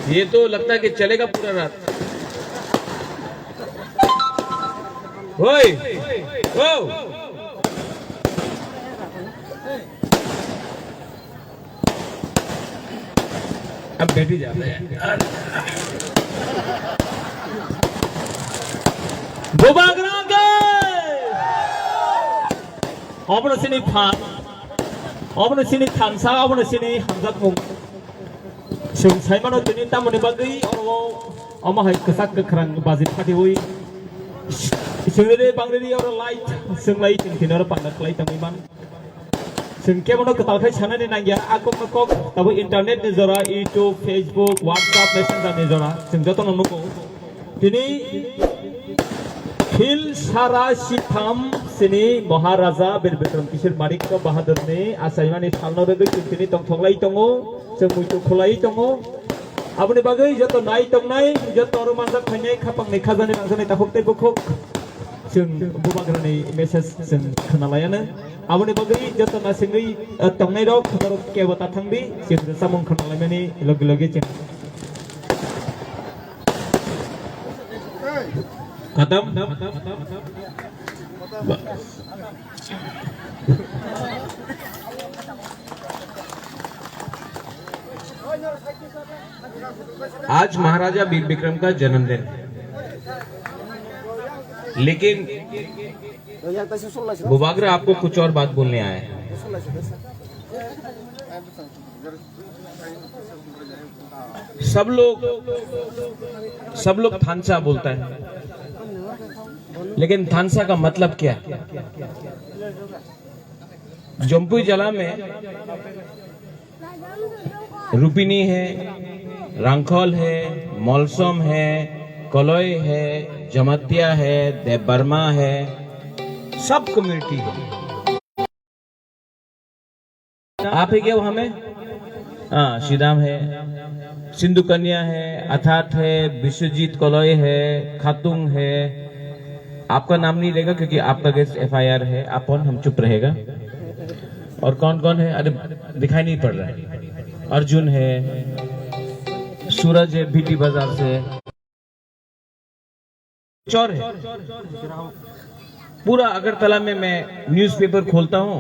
ये तो लगता है कि चलेगा पूरा रात। ओए ओ अब बैठी जाते हैं। Bubagra Obno sini pan Obno sini tansa Obno sini hamzat mung Sung saimano tuni tamoni bagi Oma hai kesak kekerang bazit hati hui Sung lele bangli ora light Sung lai ting tinora pandak lai tamiman Sung kemono ketalkai sana ni nangya aku ngekok Tabu internet ni zora YouTube, Facebook, WhatsApp, Messenger ni zora Sung joto nonuko Tini Phil Sara Shitham Sini Maharaja Bir Bikram Kishir Marik ka Bahadur ne Asaimani Thalno Rege Kintini Tong Tholai Tongo Semuitu Khulai Tongo Abni Bagai Joto Nai Tong Nai Joto Romanza Khanyai Khapang ne Khazani Mangsani Tahokte Bukhok Sung Bubagra ne Message Sung Khanalayana Abni Bagai Joto Nasingi Tong Nai Rok Khatarok Kewata Thangbi Sung Samung Khanalayani Logi Logi Cheng खत्म। आज महाराजा वीर विक्रम का जन्मदिन है, लेकिन बुबागरा आपको कुछ और बात बोलने आया है। सब लोग थानसा बोलता है, लेकिन थानसा का मतलब क्या है? जम्पुई जिला में रुपिनी है, रांखल है, मौलसम है, कलोई है, जमतिया है, देवबर्मा है, सब कम्युनिटी है। आप है क्या वहां में? हाँ, श्रीराम है, सिंधु कन्या है, अथात है, विश्वजीत कलोई है, खातुंग है। आपका नाम नहीं लेगा क्योंकि आपका अगेंस्ट एफआईआर है। आप कौन? हम चुप रहेगा। और कौन कौन है? अरे दिखाई नहीं पड़ रहा है। अर्जुन है, सूरज है बीटी बाजार से, चौर है। पूरा अगरतला में मैं न्यूज़पेपर खोलता हूँ,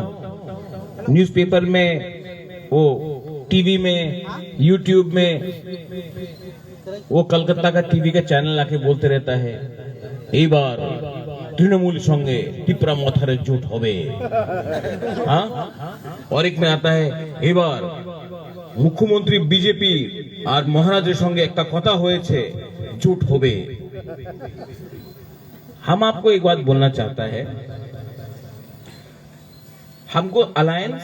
न्यूज़पेपर में वो टीवी में यूट्यूब में वो कलकत्ता का टीवी का चैनल आके बोलते रहता है, এই বার तृणमूल संगे टिपरा मथारे जुट होबे। हाँ? और एक में आता है, এই বার मुख्यमंत्री बीजेपी और महाराजेर संगे एक कथा होएछे, जुट होबे। हम आपको एक बात बोलना चाहता है, हमको अलायंस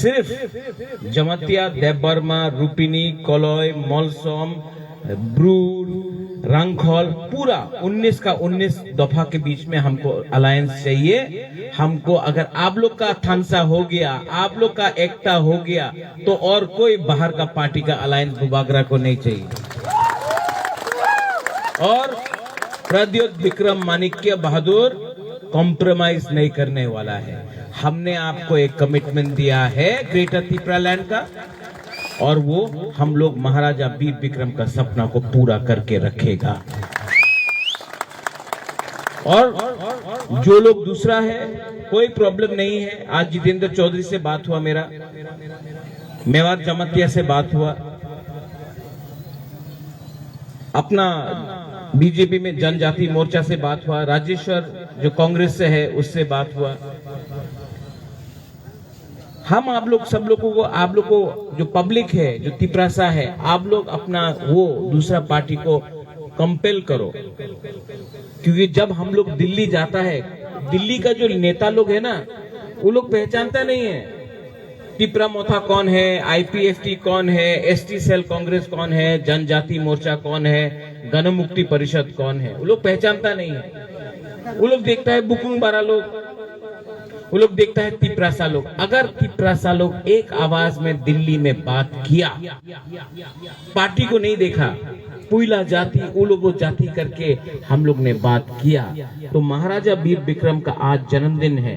सिर्फ जमतिया, देवबर्मा, रुपिनी, कलोय, मौलसम, ब्रूर, रांखल, पूरा 19 का 19 दफा के बीच में हमको अलायंस चाहिए। हमको अगर आप लोग का थानसा हो गया, आप लोग का एकता हो गया, तो और कोई बाहर का पार्टी का अलायंस बुबागरा को नहीं चाहिए। और प्रद्योत विक्रम माणिक्य बहादुर कॉम्प्रोमाइज नहीं करने वाला है। हमने आपको एक कमिटमेंट दिया है ग्रेटर त्रिपुरा लैंड का, और वो हम लोग महाराजा वीर विक्रम का सपना को पूरा करके रखेगा। और जो लोग दूसरा है, कोई प्रॉब्लम नहीं है। आज जितेंद्र चौधरी से बात हुआ, मेरा मेवात जमतिया से बात हुआ, अपना बीजेपी में जनजाति मोर्चा से बात हुआ, राजेश्वर जो कांग्रेस से है उससे बात हुआ। हम आप लोग सब लोगों को, आप लोग को जो पब्लिक है, जो तिपरासा है, आप लोग अपना वो दूसरा पार्टी को कंपेल करो, क्योंकि जब हम लोग दिल्ली जाता है, दिल्ली का जो नेता लोग है ना, वो लोग पहचानता नहीं है तिपरा मोथा कौन है, आईपीएफटी कौन है, एसटी सेल कांग्रेस कौन है, जनजाति मोर्चा कौन है, गण मुक्ति परिषद कौन है, वो लोग पहचानता नहीं है। वो लोग देखता है बुकुंग बारा लोग, वो लोग देखता है तिपरासा लोग। अगर तिपरासा लोग एक आवाज में दिल्ली में बात किया, पार्टी को नहीं देखा, पुइला जाति, उलोगो जाति करके हम लोग ने बात किया, तो महाराजा वीर विक्रम का आज जन्मदिन है,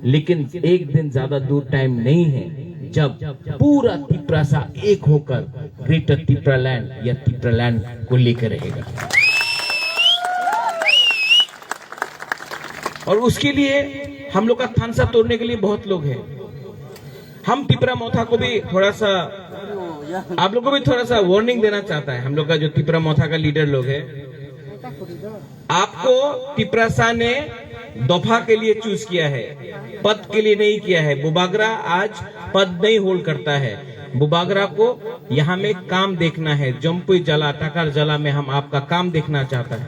लेकिन एक दिन ज्यादा दूर टाइम नहीं है। जब पूरा तिप्रासा एक होकर ग्रेटर तिप्रालैंड या तिप्रालैंड को लेकर रहेगा। और उसके लिए हम लोग का थानसा तोड़ने के लिए बहुत लोग हैं। हम तिप्रा मोथा को भी थोड़ा सा, आप लोग को भी थोड़ा सा वार्निंग देना चाहता है। हम लोग का जो तिप्रा मोथा का लीडर लोग है, आपको तिप्रासा ने दफा के लिए चूज किया है, पद के लिए नहीं किया है। बुबागरा आज पद नहीं होल्ड करता है। बुबागरा को यहाँ में काम देखना है। जम्पुई जला, टाकर जला में हम आपका काम देखना चाहता है।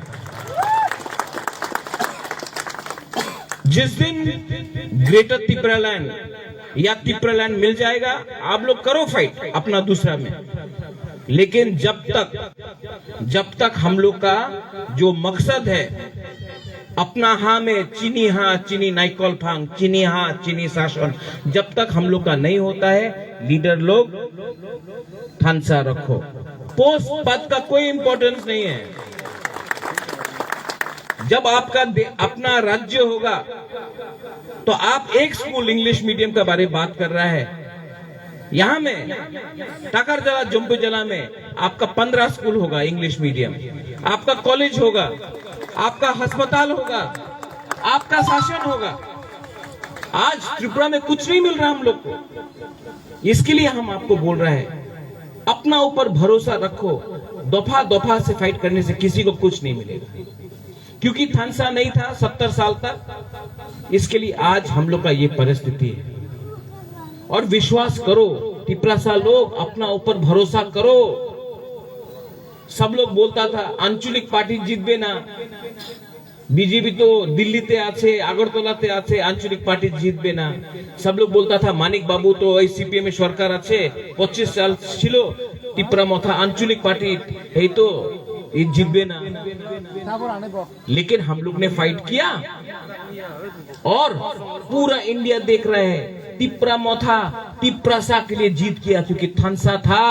जिस दिन ग्रेटर तिप्रालैंड या तिप्रालैंड मिल जाएगा, आप लोग करो फाइट अपना दूसरा में। लेकिन जब तक हम लोग का जो मकसद है, अपना हाँ में चीनी हाँ चीनी नाइकॉल फांग, चीनी हाँ चीनी शासन, जब तक हम लोग का नहीं होता है, लीडर लोग थानसा रखो। पोस्ट पद का कोई इंपॉर्टेंस नहीं है। जब आपका अपना राज्य होगा तो आप एक स्कूल इंग्लिश मीडियम के बारे में बात कर रहा है। यहाँ में टाकर जला, जम्पू जला में आपका 15 स्कूल होगा इंग्लिश मीडियम, आपका कॉलेज होगा, आपका अस्पताल होगा, आपका शासन होगा। आज त्रिपुरा में कुछ नहीं मिल रहा हम लोग को। इसके लिए हम आपको बोल रहे हैं, अपना ऊपर भरोसा रखो। दफा दफा से फाइट करने से किसी को कुछ नहीं मिलेगा, क्योंकि थानसा नहीं था 70 साल तक। इसके लिए आज हम लोग का ये परिस्थिति है। और विश्वास करो तिप्रासा लोग, अपना ऊपर भरोसा करो। सब लोग बोलता था आंचलिक पार्टी जितबे ना, बीजेपी तो दिल्लीते आछे, আগরতলাতে আছে, आंचलिक पार्टी जितबे ना। सब लोग बोलता था मानिक बाबू तो এই সিপিএম এর সরকার আছে, 25 साल ছিল, तिप्रा मोथा आंचलिक पार्टी এই তো जितबे ना। लेकिन हम लोग ने फाइट किया और पूरा इंडिया देख रहे हैं, तिप्रा मोथा तिप्रासा के लिए जीत किया, क्योंकि थानसा था।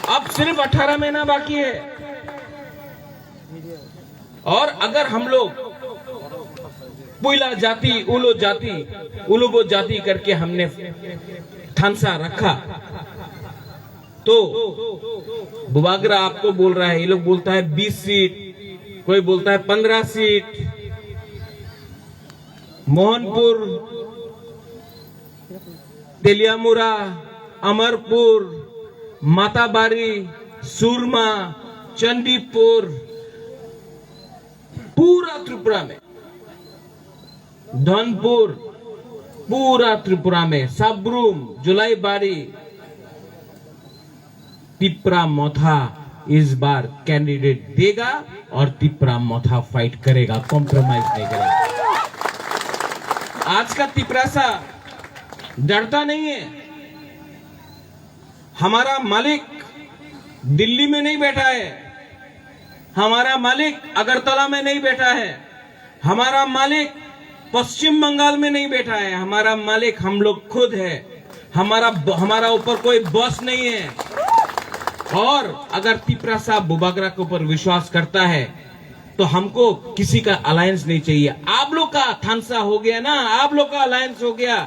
अब सिर्फ 18 महीना बाकी है। और अगर हम लोग पुइला जाति, उलुबो जाति करके हमने थानसा रखा, तो बुबागरा आपको बोल रहा है, ये लोग बोलता है 20 सीट, कोई बोलता है 15 सीट। मोहनपुर, तेलियामुरा, अमरपुर, माताबारी, सुरमा, चंडीपुर, पूरा त्रिपुरा में, धनपुर, पूरा त्रिपुरा में, सबरूम, जुलाईबाड़ी, तिप्रा मोथा इस बार कैंडिडेट देगा और तिप्रा मोथा फाइट करेगा, कॉम्प्रोमाइज नहीं करेगा। आज का तिप्रासा डरता नहीं है। हमारा मालिक दिल्ली में नहीं बैठा है, हमारा मालिक अगरतला में नहीं बैठा है, हमारा मालिक पश्चिम बंगाल में नहीं बैठा है। हमारा मालिक हम लोग खुद है। हमारा ऊपर कोई बॉस नहीं है। और अगर तिप्रासा बुबागरा के ऊपर विश्वास करता है तो हमको किसी का अलायंस नहीं चाहिए। आप लोग का थानसा हो गया ना, आप लोग का अलायंस हो गया,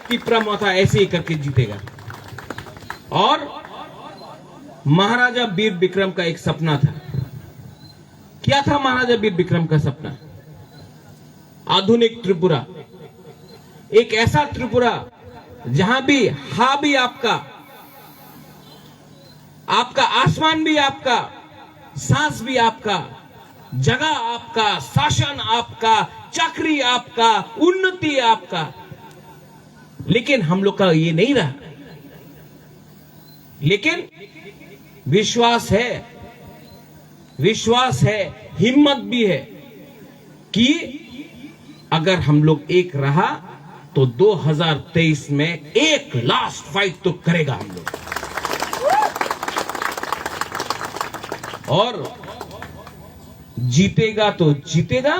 तिप्रा मोथा ऐसे ही करके जीतेगा। और महाराजा वीर विक्रम का एक सपना था। क्या था महाराजा वीर विक्रम का सपना? आधुनिक त्रिपुरा, एक ऐसा त्रिपुरा जहां भी हा भी आपका आसमान भी आपका, सांस भी आपका, जगह आपका, शासन आपका, चाकरी आपका, उन्नति आपका। लेकिन हम लोग का ये नहीं रहा। लेकिन विश्वास है, हिम्मत भी है कि अगर हम लोग एक रहा तो 2023 में एक लास्ट फाइट तो करेगा हम लोग। और जीतेगा तो जीतेगा,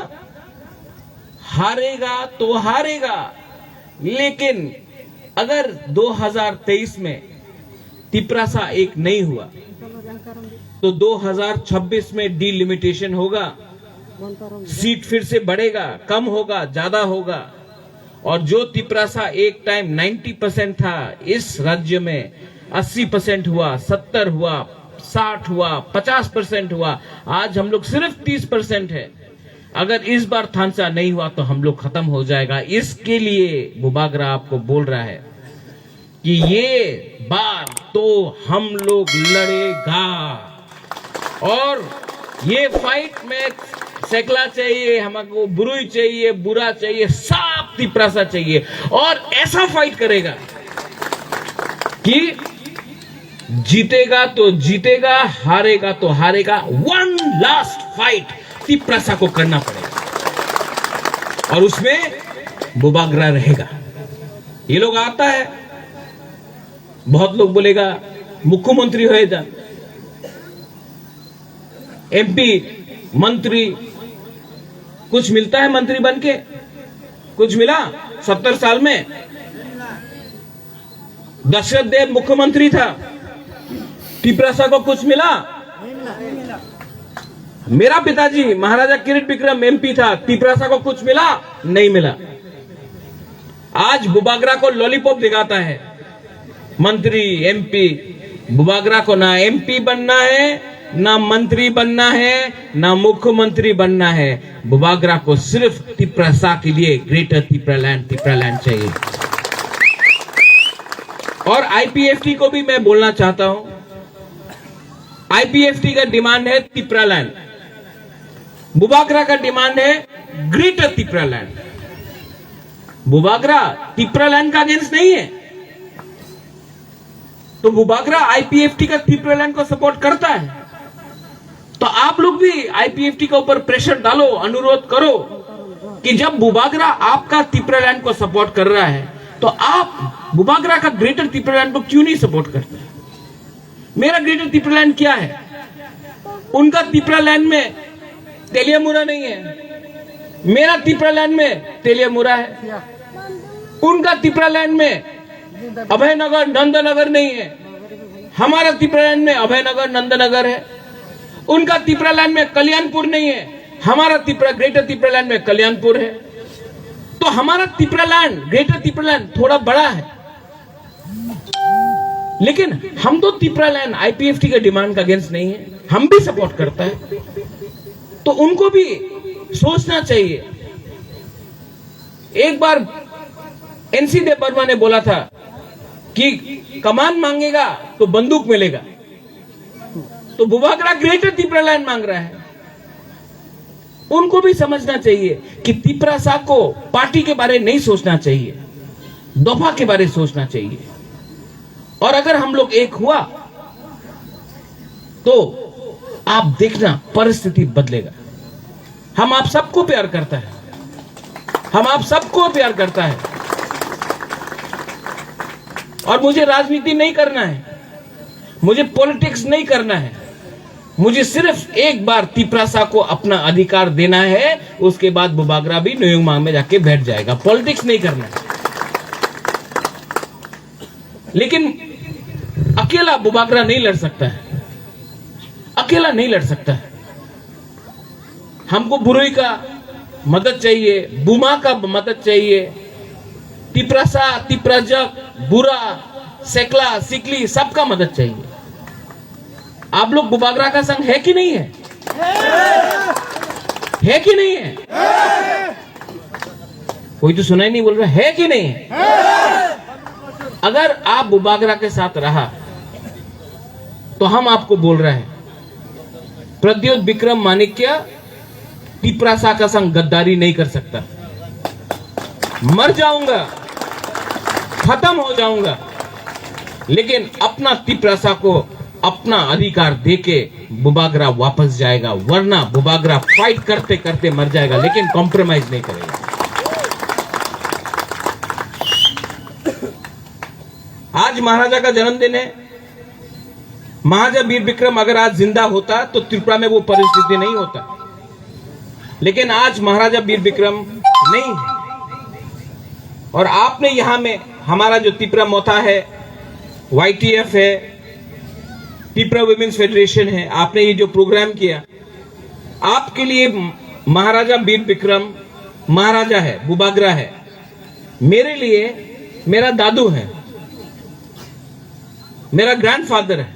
हारेगा तो हारेगा। लेकिन अगर 2023 में तिप्रासा एक नहीं हुआ तो 2026 में डिलिमिटेशन होगा, सीट फिर से बढ़ेगा, कम होगा, ज्यादा होगा। और जो तिपरासा एक टाइम 90% था, इस राज्य में 80% हुआ, 70 हुआ, 60 हुआ, 50% हुआ, आज हम लोग सिर्फ 30% है। अगर इस बार थानसा नहीं हुआ तो हम लोग खत्म हो जाएगा। इसके लिए बुबागरा आपको बोल रहा है कि ये बार तो हम लोग लड़ेगा, और ये फाइट में सेकला चाहिए, हमको बुरुई चाहिए, बुरा चाहिए, साफ तिपरासा चाहिए, और ऐसा फाइट करेगा कि जीतेगा तो जीतेगा, हारेगा तो हारेगा। वन लास्ट फाइट तिपरासा को करना पड़ेगा, और उसमें बुबागरा रहेगा। ये लोग आता है, बहुत लोग बोलेगा मुख्यमंत्री हो जा, एमपी मंत्री, कुछ मिलता है मंत्री बनके? कुछ मिला 70 साल में? दशरथ देव मुख्यमंत्री था, तिपरासा को कुछ मिला? मेरा पिताजी महाराजा किरीट विक्रम एमपी था, तिपरासा को कुछ मिला? नहीं मिला। आज बुबागरा को लॉलीपॉप दिखाता है मंत्री, एमपी। बुबागरा को ना एमपी बनना है, ना मंत्री बनना है, ना मुख्यमंत्री बनना है। बुबागरा को सिर्फ तिपरासा के लिए ग्रेटर तिपरालैंड चाहिए। और आईपीएफटी को भी मैं बोलना चाहता हूं, आईपीएफटी का डिमांड है तिपरालैंड, बुबागरा का डिमांड है ग्रेटर तिपरालैंड। बुबागरा तिपरालैंड का अगेंस्ट नहीं है, तो बुबागरा आईपीएफटी का तिपरालैंड को सपोर्ट करता है। तो आप लोग भी आईपीएफटी के ऊपर प्रेशर डालो, अनुरोध करो कि जब बुबागरा आपका तिपरालैंड को सपोर्ट कर रहा है तो आप बुबागरा का ग्रेटर तिपरालैंड को क्यों नहीं सपोर्ट करते? मेरा ग्रेटर तिपरालैंड क्या है? उनका तिपरालैंड में तेलियामुरा नहीं है, मेरा तिपरालैंड में तेलियामुरा है। उनका तिपरालैंड में अभयनगर नंदनगर नहीं है, हमारा तिपरालैंड में अभयनगर नंदनगर है। उनका तिपरालैंड में कल्याणपुर नहीं है, हमारा ग्रेटर तिपरालैंड में कल्याणपुर है। तो हमारा तिपरालैंड, ग्रेटर तिपरालैंड थोड़ा बड़ा है, लेकिन हम तो तिपरालैंड आईपीएफटी के डिमांड का अगेंस्ट नहीं है, हम भी सपोर्ट करता है। तो उनको भी सोचना चाहिए। एक बार एनसी देव वर्मा ने बोला था कि कमान मांगेगा तो बंदूक मिलेगा, तो बुबागरा ग्रेटर तिपरालैंड मांग रहा है। उनको भी समझना चाहिए कि तिपरासा को पार्टी के बारे नहीं सोचना चाहिए, दफा के बारे सोचना चाहिए। और अगर हम लोग एक हुआ तो आप देखना परिस्थिति बदलेगा। हम आप सबको प्यार करता है, हम आप सबको प्यार करता है, और मुझे राजनीति नहीं करना है, मुझे पॉलिटिक्स नहीं करना है। मुझे सिर्फ एक बार तिपरासा को अपना अधिकार देना है, उसके बाद बुबागरा भी न्यूयॉर्क में जाके बैठ जाएगा। पॉलिटिक्स नहीं करना है। लेकिन अकेला बुबागरा नहीं लड़ सकता है, अकेला नहीं लड़ सकता है। हमको बुरुई का मदद चाहिए, बुमा का मदद चाहिए, तिपरासा, तिपराजक, बुरा, सेकला, सिकली, सबका मदद चाहिए। आप लोग बुबागरा का संग है कि नहीं है? है कि नहीं है? कोई तो सुना ही नहीं बोल रहा है कि नहीं है? अगर आप बुबागरा के साथ रहा तो हम आपको बोल रहे हैं, प्रद्योत विक्रम माणिक्य तिपरासा का संग गद्दारी नहीं कर सकता। मर जाऊंगा, खत्म हो जाऊंगा, लेकिन अपना तिपरासा को अपना अधिकार देके बुबागरा वापस जाएगा, वरना बुबागरा फाइट करते करते मर जाएगा, लेकिन कॉम्प्रोमाइज नहीं करेगा। आज महाराजा का जन्मदिन है। महाराजा वीर विक्रम अगर आज जिंदा होता तो त्रिपुरा में वो परिस्थिति नहीं होता, लेकिन आज महाराजा वीर विक्रम नहीं है। और आपने यहां में हमारा जो त्रिपुरा मोथा है, YTF है, त्रिपुरा वुमेन्स फेडरेशन है, आपने ये जो प्रोग्राम किया, आपके लिए महाराजा वीर विक्रम महाराजा है, बुबागरा है। मेरे लिए मेरा दादू है, मेरा ग्रैंडफादर है,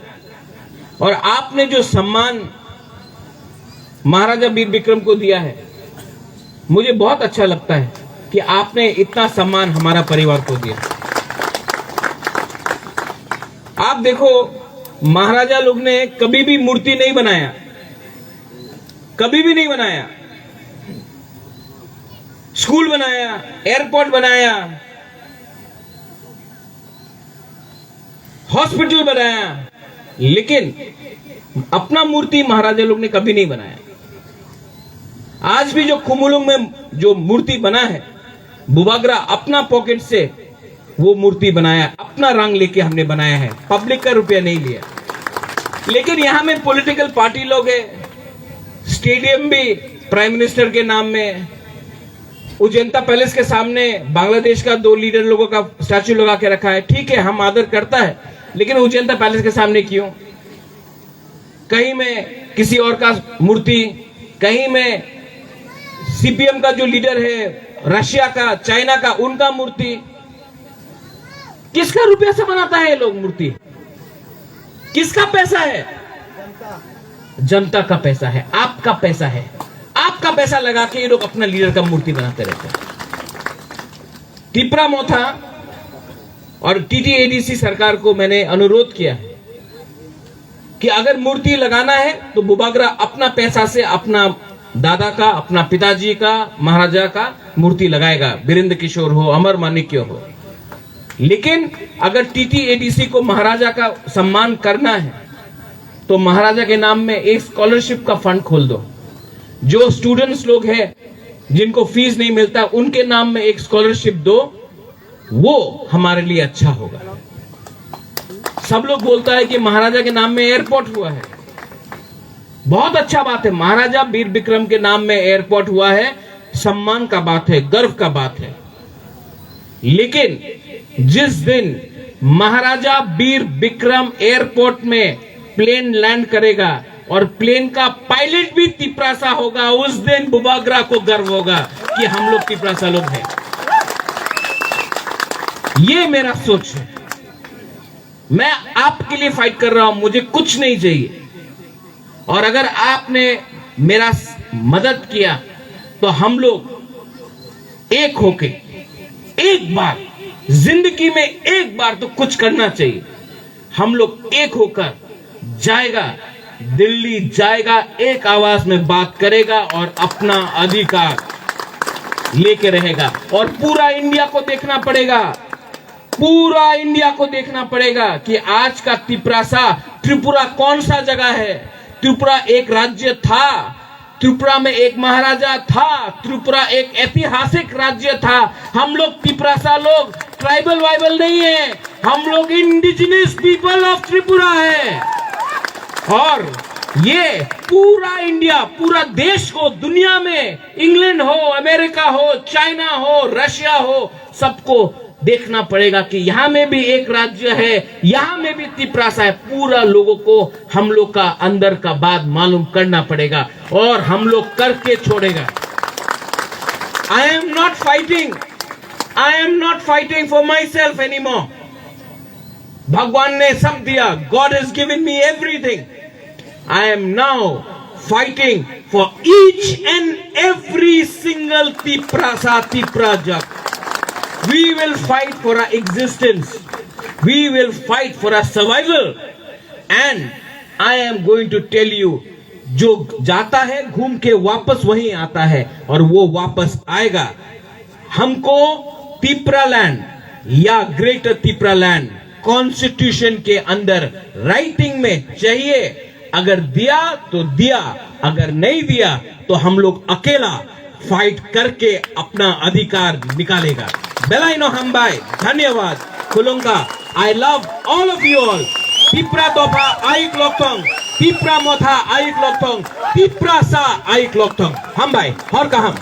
और आपने जो सम्मान महाराजा वीर विक्रम को दिया है, मुझे बहुत अच्छा लगता है कि आपने इतना सम्मान हमारा परिवार को दिया। आप देखो, महाराजा लोग ने कभी भी मूर्ति नहीं बनाया, कभी भी नहीं बनाया। स्कूल बनाया, एयरपोर्ट बनाया, हॉस्पिटल बनाया, लेकिन अपना मूर्ति महाराजा लोग ने कभी नहीं बनाया। आज भी जो खुमुलुंग में जो मूर्ति बना है, बुबागरा अपना पॉकेट से वो मूर्ति बनाया, अपना रंग लेके हमने बनाया है, पब्लिक का रुपया नहीं लिया। लेकिन यहां में पॉलिटिकल पार्टी लोग है, स्टेडियम भी प्राइम मिनिस्टर के नाम में, उजंता पैलेस के सामने बांग्लादेश का 2 लीडर लोगों का स्टैचू लगा के रखा है। ठीक है, हम आदर करता है, लेकिन उजंता पैलेस के सामने क्यों? कहीं में किसी और का मूर्ति, कहीं में सीपीएम का जो लीडर है, रशिया का, चाइना का, उनका मूर्ति। किसका रुपया से बनाता है ये लोग मूर्ति? किसका पैसा है? जनता का पैसा है, आपका पैसा है। आपका पैसा लगा के ये लोग अपना लीडर का मूर्ति बनाते रहते हैं। टिपरा मोथा और टीटीएडीसी सरकार को मैंने अनुरोध किया है कि अगर मूर्ति लगाना है तो बुबागरा अपना पैसा से अपना दादा का, अपना पिताजी का, महाराजा का मूर्ति लगाएगा, वीरेंद्र किशोर हो, अमर माणिक्य हो। लेकिन अगर टीटीएडीसी को महाराजा का सम्मान करना है तो महाराजा के नाम में एक स्कॉलरशिप का फंड खोल दो। जो स्टूडेंट्स लोग हैं जिनको फीस नहीं मिलता, उनके नाम में एक स्कॉलरशिप दो, वो हमारे लिए अच्छा होगा। सब लोग बोलता है कि महाराजा के नाम में एयरपोर्ट हुआ है, बहुत अच्छा बात है। महाराजा वीर विक्रम के नाम में एयरपोर्ट हुआ है, सम्मान का बात है, गर्व का बात है। लेकिन जिस दिन महाराजा वीर विक्रम एयरपोर्ट में प्लेन लैंड करेगा और प्लेन का पायलट भी तिपरासा होगा, उस दिन बुबागरा को गर्व होगा कि हम लोग तिपरासा लोग हैं। ये मेरा सोच है। मैं आपके लिए फाइट कर रहा हूं, मुझे कुछ नहीं चाहिए। और अगर आपने मेरा मदद किया तो हम लोग एक होके, एक बार जिंदगी में एक बार तो कुछ करना चाहिए। हम लोग एक होकर जाएगा, दिल्ली जाएगा, एक आवाज में बात करेगा और अपना अधिकार लेके रहेगा। और पूरा इंडिया को देखना पड़ेगा, पूरा इंडिया को देखना पड़ेगा कि आज का तिपरासा, त्रिपुरा कौन सा जगह है। त्रिपुरा एक राज्य था, त्रिपुरा में एक महाराजा था, त्रिपुरा एक ऐतिहासिक राज्य था। हम लोग तिपरासा लोग ट्राइबल वाइबल नहीं है, हम लोग इंडिजिनस पीपल ऑफ त्रिपुरा है। और ये पूरा इंडिया, पूरा देश को, दुनिया में इंग्लैंड हो, अमेरिका हो, चाइना हो, रशिया हो, सबको देखना पड़ेगा कि यहां में भी एक राज्य है, यहां में भी तिपरासा है। पूरा लोगों को हम लोग का अंदर का बात मालूम करना पड़ेगा और हम लोग करके छोड़ेगा। I am not fighting for my self any more. भगवान ने सब दिया, God has given me everything. I am now fighting for each and every single Tiprajak. We will fight for our existence. We will fight for our survival. And I am going to tell you, जो जाता है घूम के वापस वहीं आता है और वो वापस आएगा। हमको तिपरा लैंड या ग्रेटर तिपरा लैंड कॉन्स्टिट्यूशन के अंदर राइटिंग में चाहिए। अगर दिया तो दिया, अगर नहीं दिया तो हम लोग अकेला फाइट करके अपना अधिकार निकालेगा। बेलाइनो हम्बाई, धन्यवाद। खुलुंगा, I love all of you all. Tipra दोफा आइक लोकथोंग, तिपरा मोथा आइक लोकथोंग, तिपरा सा आइक लोकथोंग। हम्बाई, हर का हम।